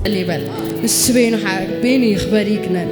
ليبل السبين حق بيني خبريكنا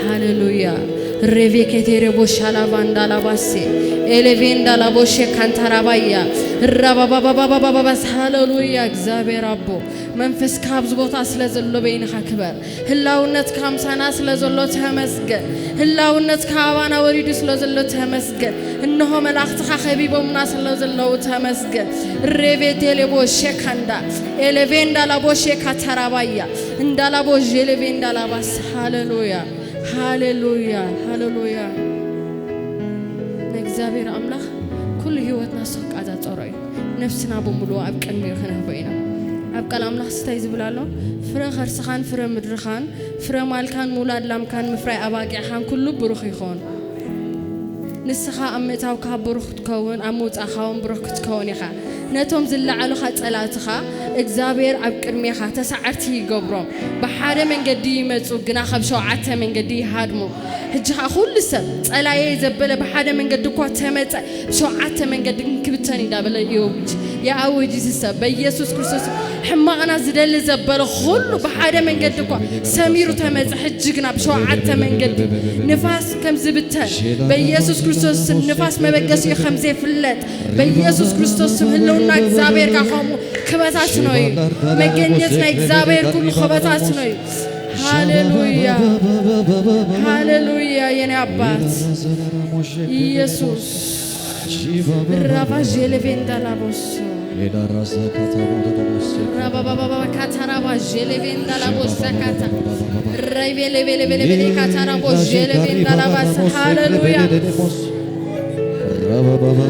هاللويا ريفيكتيري بوشالا فاندالا باسي إلفين دالا بوشي كانتارابايا ربا بابا بابا بابا بس هاللويا إخزابي ربو منفس كابز بوتا سلزلو بين خكبر هلاونت كام سنة سلزلو تهمسجن هلاونت كابانا وريدو سلزلو تهمسجن إنه ملاخت خبيبو منا سلزلو تهمسجن ريفيتيري بوشي كاندا إلفين دالا بوشي كانتارابايا دالا بوشي إلفين دالا بس هاللويا هاللويا هاللويا نجزابير أملاخ كل هوتنا سق عدد أرأي نفسنا بملو أبكن ميخنه بينا أبكال أملاخ ستايز بلالو فرا خرسخان فرا مدرخان فرا مالكان مولاد لامكان مفرع أباقي خان كله بروخ يخون نسخة أمتاو كابروخ تكون أموت أخاون بروخ تكون يخا نتوم زل على خات ألاتخا إجزابير أبكر ميخا تسعرتي قبرم بحارة من قدي متو جنا خبشوا عتة من قدي هادمو هجها كل سب ألا يزبله بحارة من قد قوة مت شو عتة من قد كبتني دابل يوج يا أوجي السب بيسوس كريستوس حما أنا زدل زبله خلو بحارة من قد قوة سمير تمت حجنا بشو عتة من قد نفاس كم زبتها بيسوس كريستوس نفاس ما بقاش يخمزة فلت بيسوس كريستوس هلونا إجزابير كخامو خباتات نوي مجنيتنا إجزابير كل خباتات نوي هاللويا هاللويا يا نبات يسوع رافا جيلفين دالابوس رافا بابا كاتارابا جيلفين دالابوس كاتا رايبي لبي لبي لبي كاتارابو جيلفين دالاباس هاللويا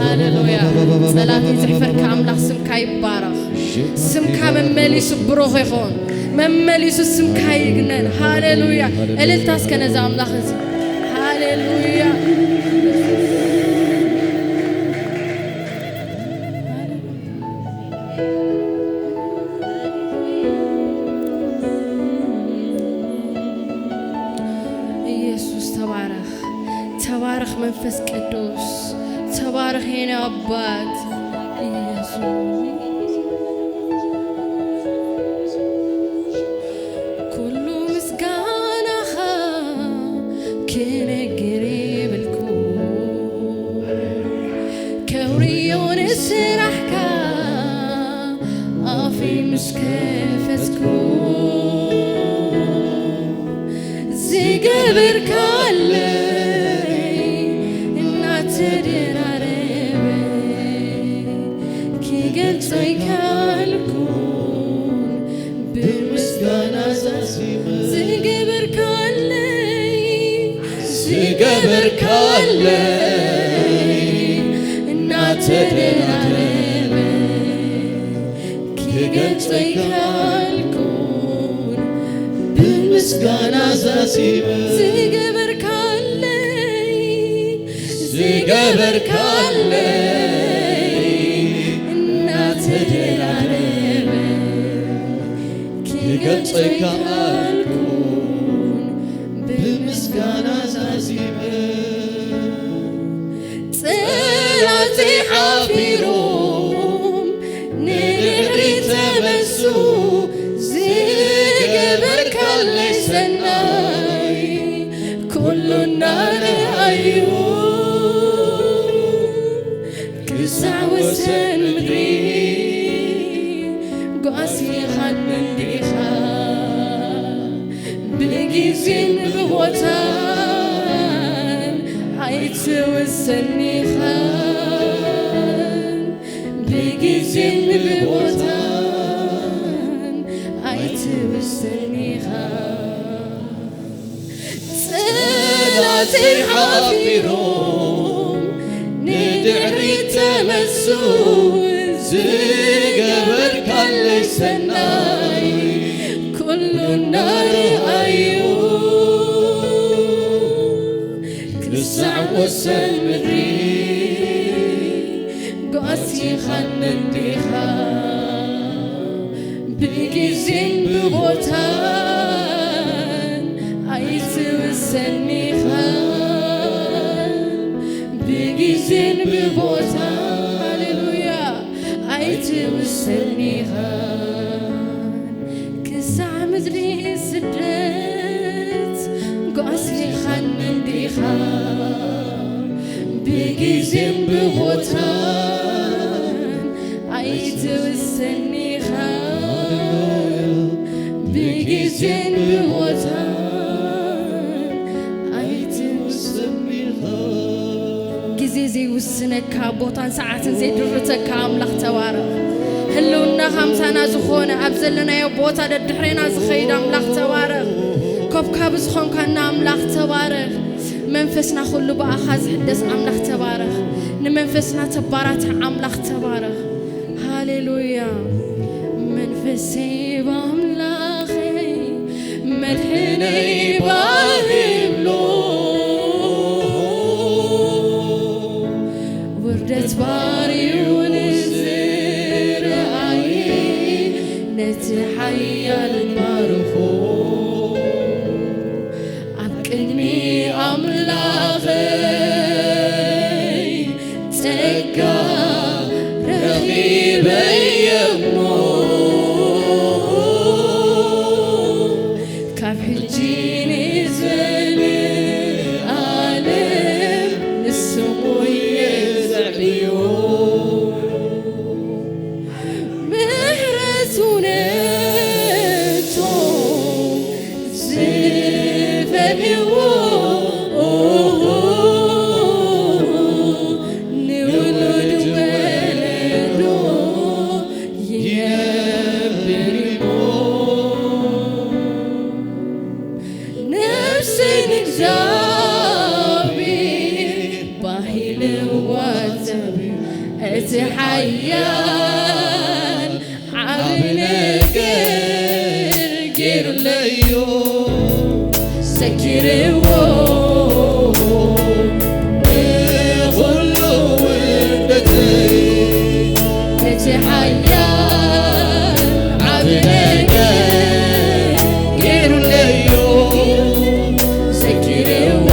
هاللويا سلامي زحفر كاملاخ سمكاي بارخ سمكا مملي سبروخ يخون مملي سمكاي يجنن هاللويا الالتاس كنزام لاخذ هاللويا يسوع تبارك تبارك منفس قدوس تبارك هنا أبات يسوع كل مسكانها كن قريب الكون كوريون سرحكا أفي مسكفسكو زيقبر كالي زي كالكون بالمسكنة زيقبر كالي ناتدر عربي كي قلت زي كالكون بالمسكنة زيقبر كالي قلتك أكون بمسكنة زازيمة صلاتي حافيروم نهري تمسو زيقبر كالي سناي كل النار أيوم كسع وسن مدري قاسي خان بجيزين بوتان عيت وسني خان بجيزين بوتان عيت وسني خان صلاتي حافيروم ندعي تمسو زيقبر كالي سناي كل النار كسع وسن مدري قاسي خنن ديخا بجيزين بوتان عيت وسني خان بجيزين بوتان هاللويا عيت وسني خان كسع خا بجزم بغوتان عيت وسني خا بجزم بغوتان عيت وسني خا جزيزي وسنك بوتان ساعات زيد رتك أملاخ توارخ هلونا خمسانا زخونة أبزلنا يبوتا ددحرينا زخيد أملاخ توارخ كوب كابز خون كان أملاخ توارخ منفسنا خلو بأخذ حدث أملاخ توارخ نمنفسنا تبارات أملاخ توارخ هاليلويا منفسي بأملاخي مدحني باهملو وردت باري ونزر عين نتحيا المرخو أبكني أملاخي تكا رغيب يمو كاف حجيني زلي عالم السمو يزعبيو مهرسونتو زفبيو تحيان عبنا قر ليو سكرو غلو ودتي تحيان عبنا قر ليو سكرو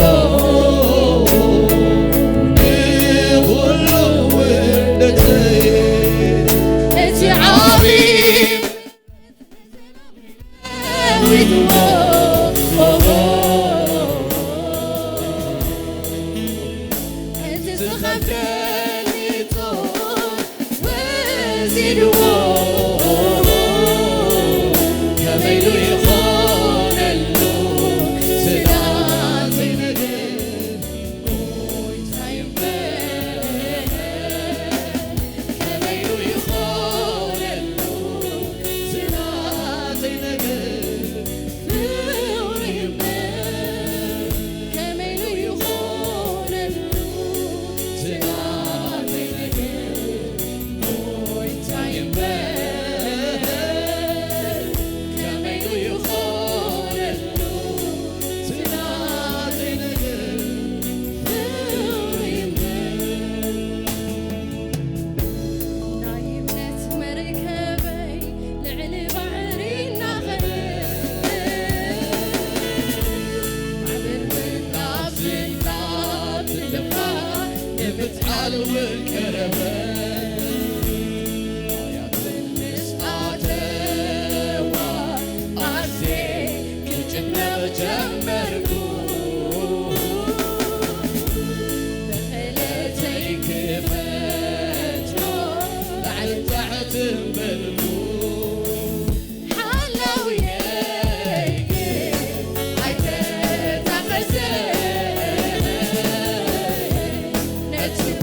Let's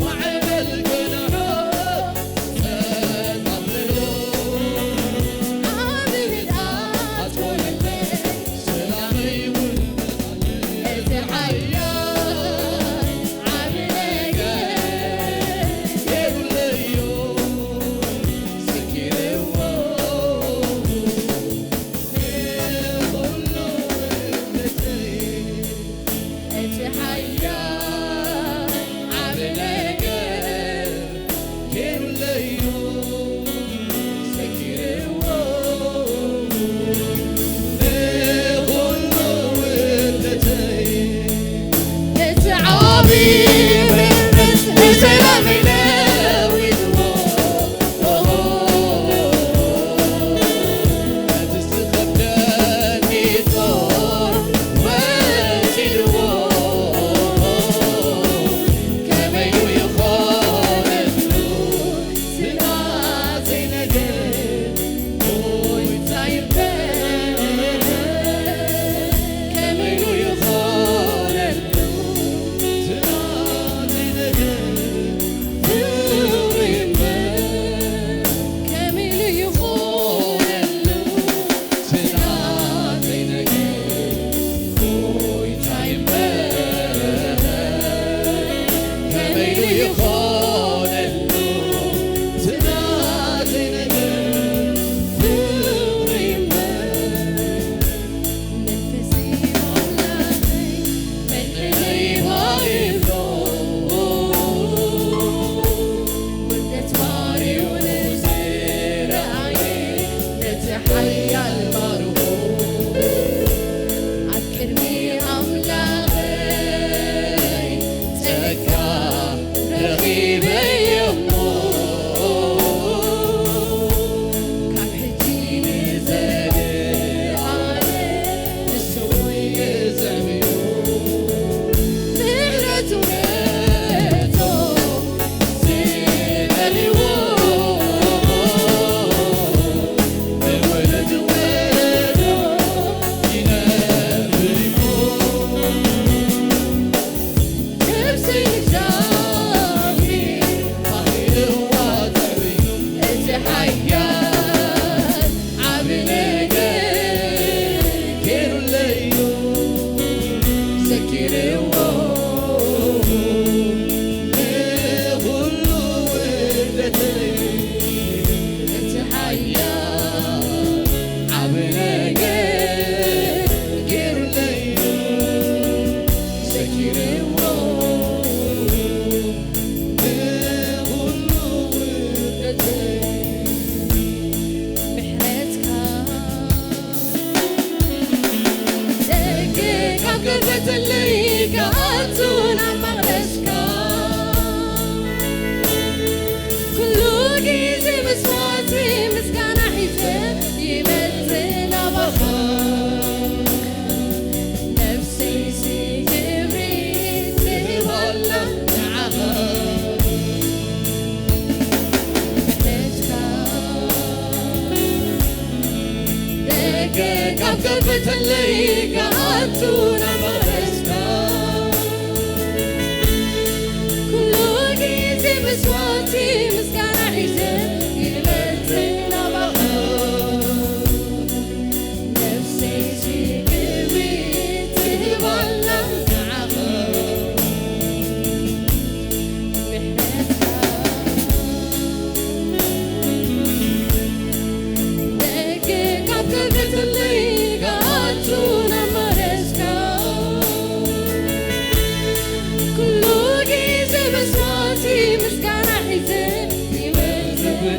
We'll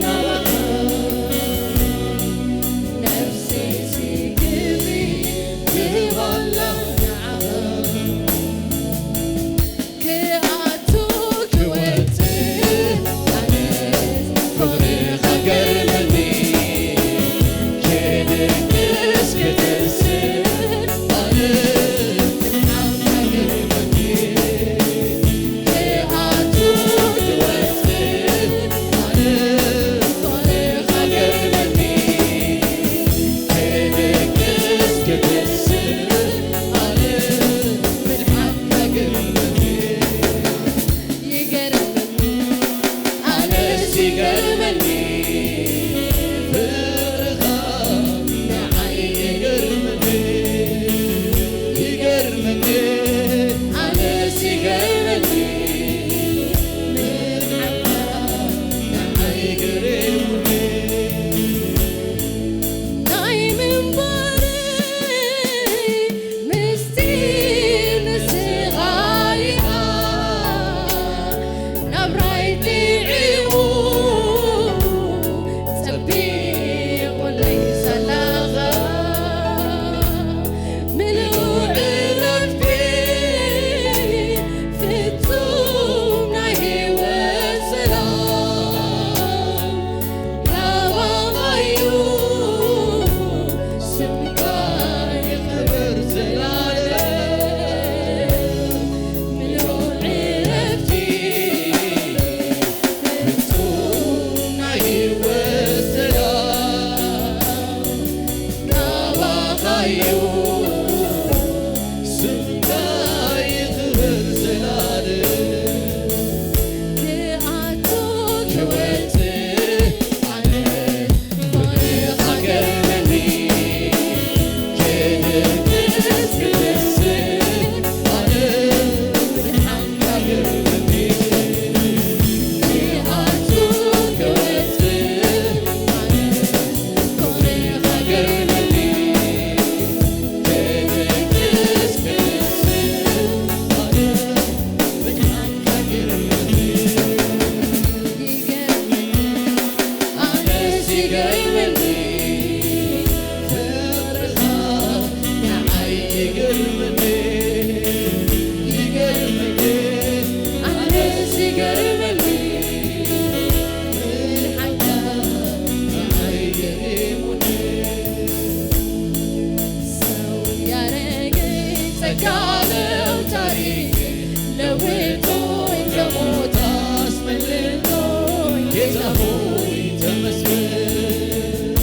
ጌታ ሆይ ተመስገን።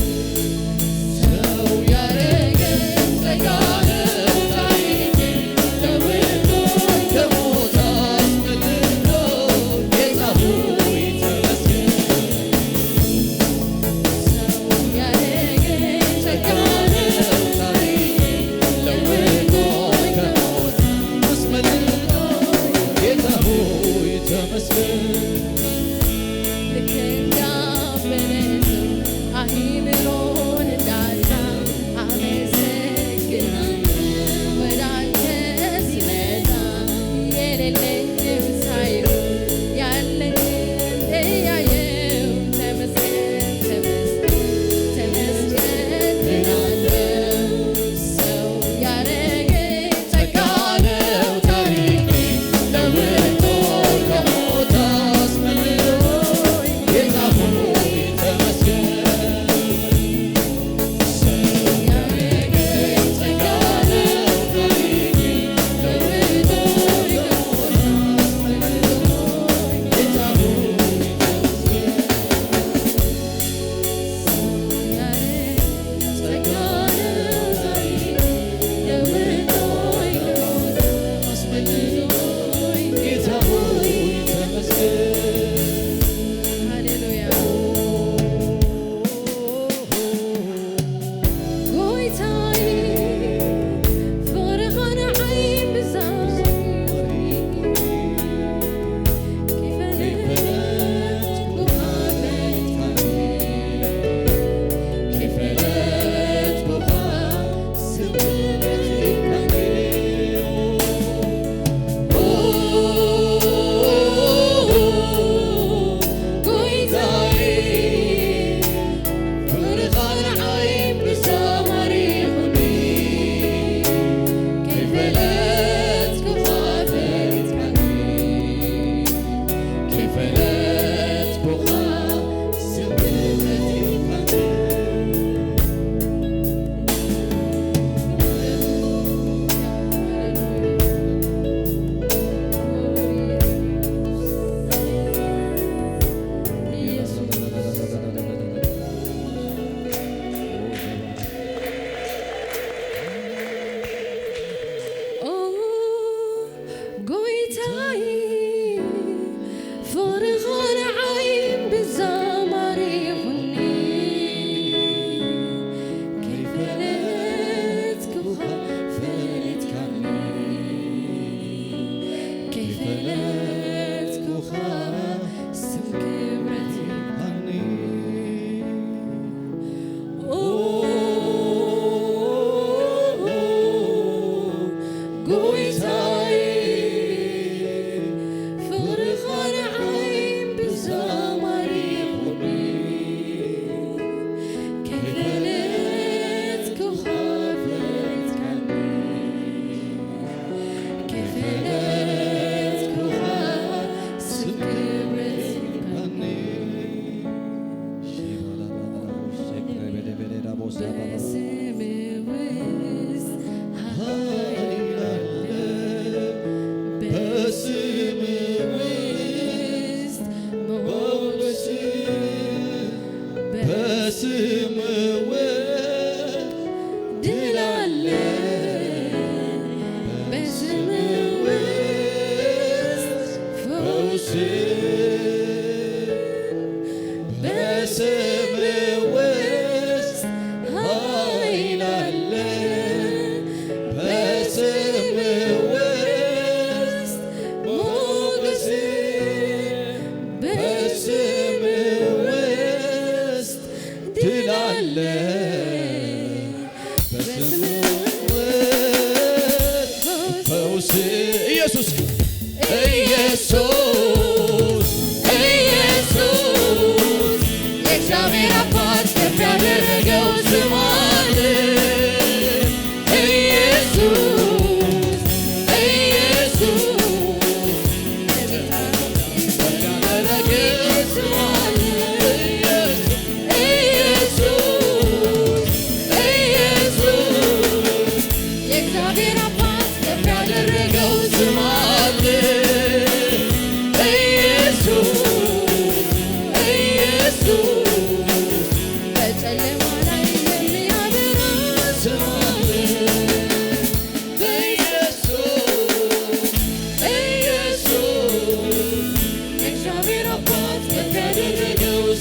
ሰው ያረገኝ ጸጋ ነው ታሪኬን ለውጦ ከሞት አስመልጦ ጌታ ሆይ ተመስገን። ሰው ያረገኝ ጸጋ ነው ታሪኬን ለውጦ ከሞት አስመልጦ ጌታ ሆይ ተመስገን። ልክ እንደ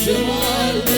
ስማለ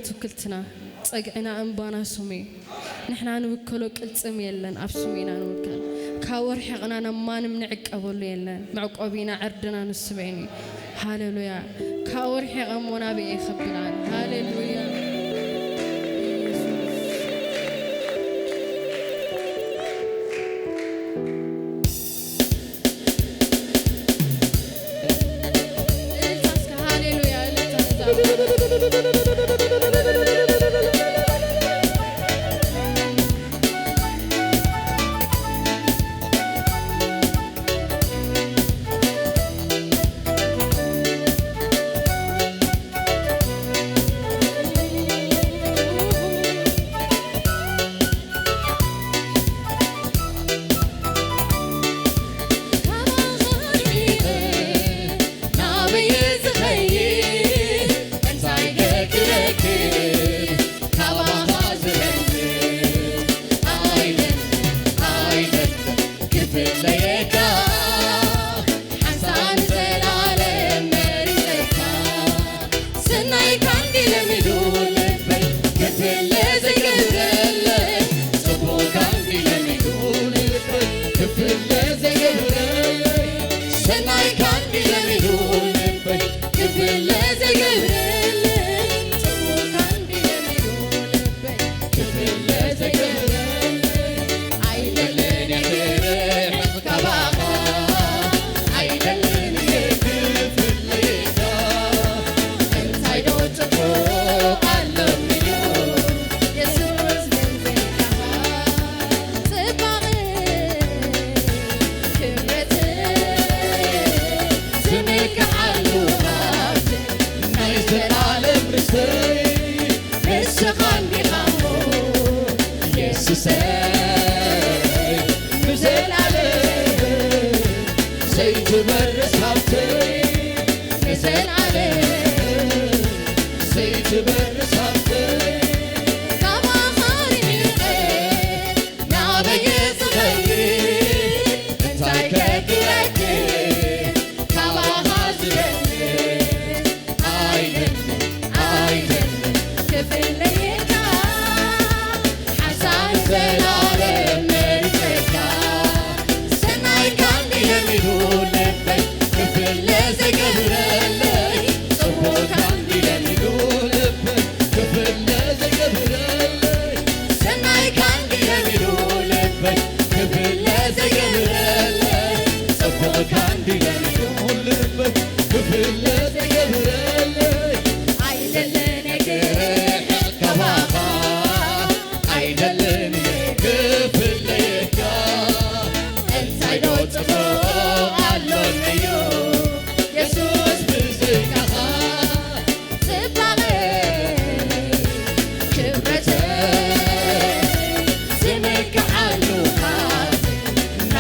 توكلتنا صقعنا انبانا سمي نحنا نوكلو قلصم يلن ابسمينا نوكل كاور حقنا ما نمنعق ابول يلن معقوبينا عردنا نسبيني هاليلويا كاور حقمونا بي خبلان هاليلويا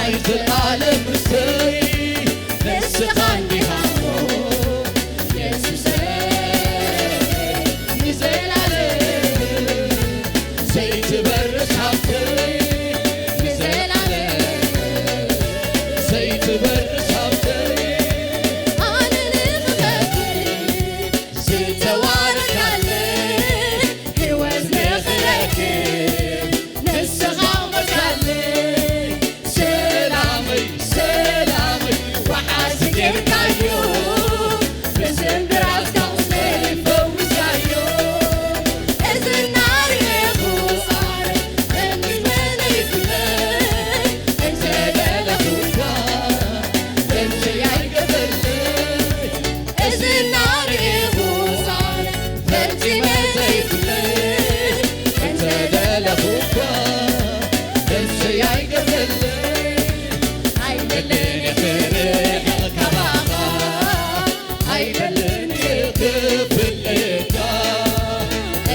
ናይ ዘለዓለም ርስተይ ንስኻ እንዲኻ ኢየሱስ ንዘለዓለም ዘይትበርስ ሃብተይ ንዘለዓለም ዘይትበርስ ሃብተይ ኣነ ንኽመክር ዝተዋረድካለ ሕይወት ንኽረክብ ንስኻ መርካለይ ሰላመይ ሰላመይ ወሓዚ ጌርካዮ ብዝንብራትካ ቁስለይ ፈዊስካዮ እዚ እናርአኹ ኣነ እንድመነ ይፍለይ እንተደለኹካ እንተይ ኣይገበለይ እዚ እናርአኹ ኣነ ፈጺመ ዘይፍለይ እንተደለኹካ እንተይ ኣይገበለይ ኣይደለን የፍርሕ ካባኻ ኣይደለን የክፍለየካ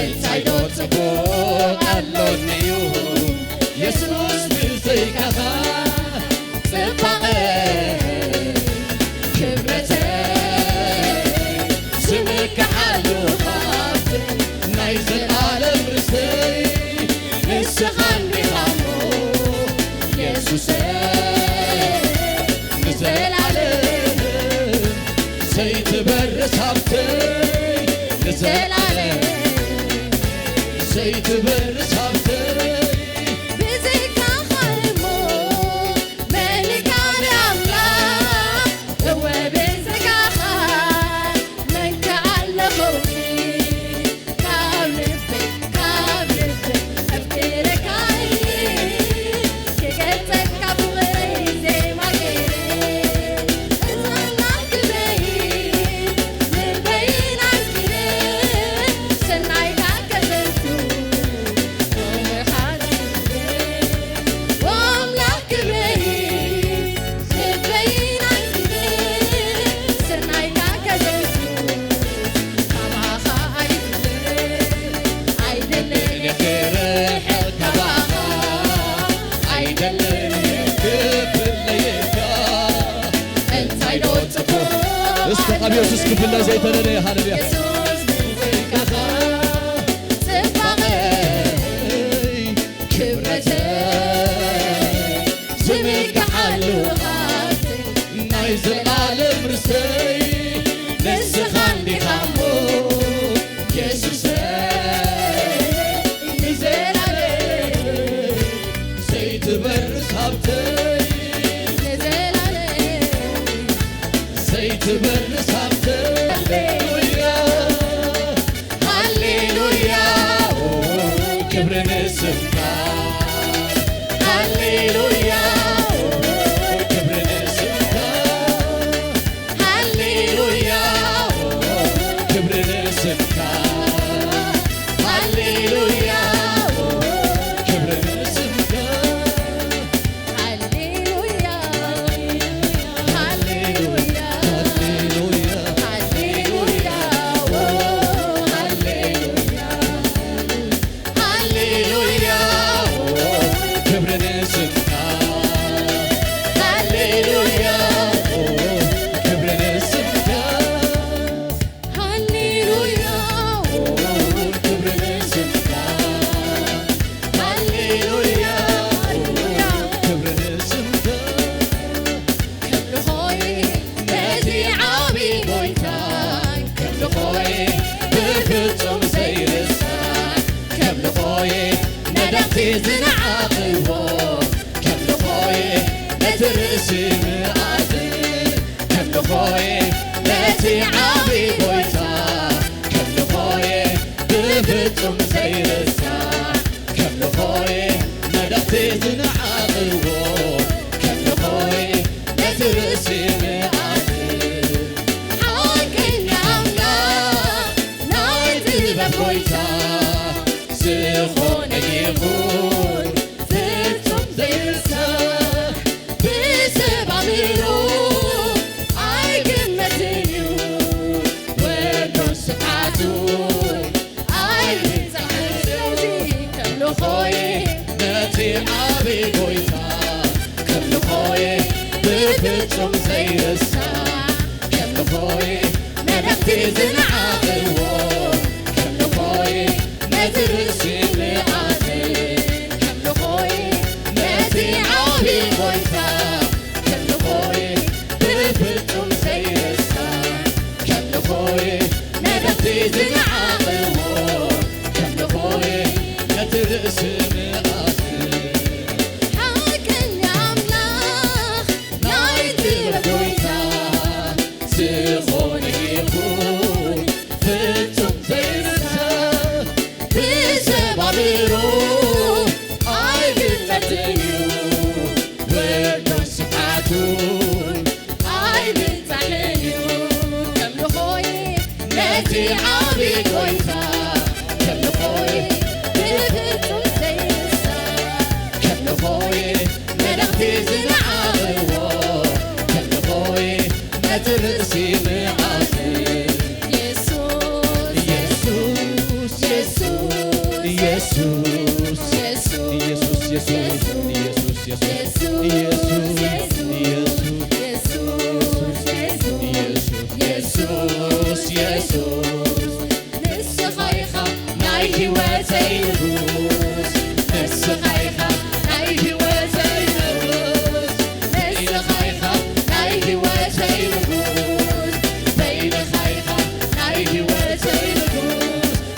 እንታይ ዶ ጽቡቕ ኣሎኒዩ የሱስ ብዘይካኻ ጽባቐ ክብረተይ ዝምክሓሉ ሃብተይ ናይ ዘለዓለም ርስተይ ንስኻ እንዲኻ እሞ ኢየሱሰይ ንዘለዓለም ዘይትበርስ ሃብተይ ንዘለዓለም ዘይትበርስ ሃብተይ ብዘይካኻ እሞ መልካም ኣምላኽ እወ ብዘይካኻ መንከ ኣለኹኒ ካብ ልበይ ኣፍቅረካይ ክገልጸካ ፍቕረይ ዜማ ገይረ እዘናግበይ ልበይን ኣንኪረ ሰናይካ ከዘንቱ ወኣምላኽ ክብረይ ልበይን ኣንኪረ ሰናይካ ከዘንቱ ካባኻ ኣይደለን የፍርሕ ካባኻ ኣይደለን የክፍለየካ እንታይ ዶ ጽቡቕ እስቲ ቃብዮት እስክፍለ ዘይተለለየ ሃሌሉያ ኢየሱስ ብዘይካኻ ጽባቐ ክብረተይ ዝምክሓሉ ሃብተይ ናይ ዘለዓለም ርስተይ ንስኻ እንዲኻ እሞ ኢየሱሰይ ንዘለዓለም ዘይትበርስ ሃብተይ ንዘለዓለም ዘይትበርስ ሃብተይ ሃሌሉያ ክብሪ ንስምካ ሃሌሉያ ክብሪ ንስምካ ሃሌሉያ ክብሪ ንስምካ ሃሌሉያ ክብሪ ንስምካ ሃሌሉያ ሃሌሉያ ሃሌሉያ ሃሌሉያ ሃሌሉያ ክብሪ ንስምካ ሃሌሉያ ክብሪ ንስምካ ሃሌሉያ ክብሪ ንስምካ ሃሌሉያ ክብሪ ንስምካ ክብርኾይ ነቲ ዓብዪ ጎይታይ ክብርኾይ ብፍጹም ዘይርሳዕ ክብርኾይ ነደቕቲ ዝነዓቕዎ ክብርኾይ ነቲ ርእሲ ምኣዝን ክብርኾይ ነቲ ዓብዪ ጎይታ ክብርኾይ ብፍጹም ዘይርሳዕ ክብርኾይ ነደቕቲ ዝነዓቕዎ ክብርኾይ ነቲ ርእሲ ምኣዝን ሓቀኛ ኣምላኽ ናይ ጥበብ ጎይታ ዝኾነ ይኹን ፍጹም ዘይርሳዕ ብሰባት بفجم زي الساعة كم لخوي ملكتي زنعاقو كم لخوي نترسي لعاتي كم لخوي نتي عابي غويتا كم لخوي بفجم زي الساعة كم لخوي ملكتي زنعاقو كم لخوي نترسي Jesus, Jesus, Jesus, Jesus, Jesus.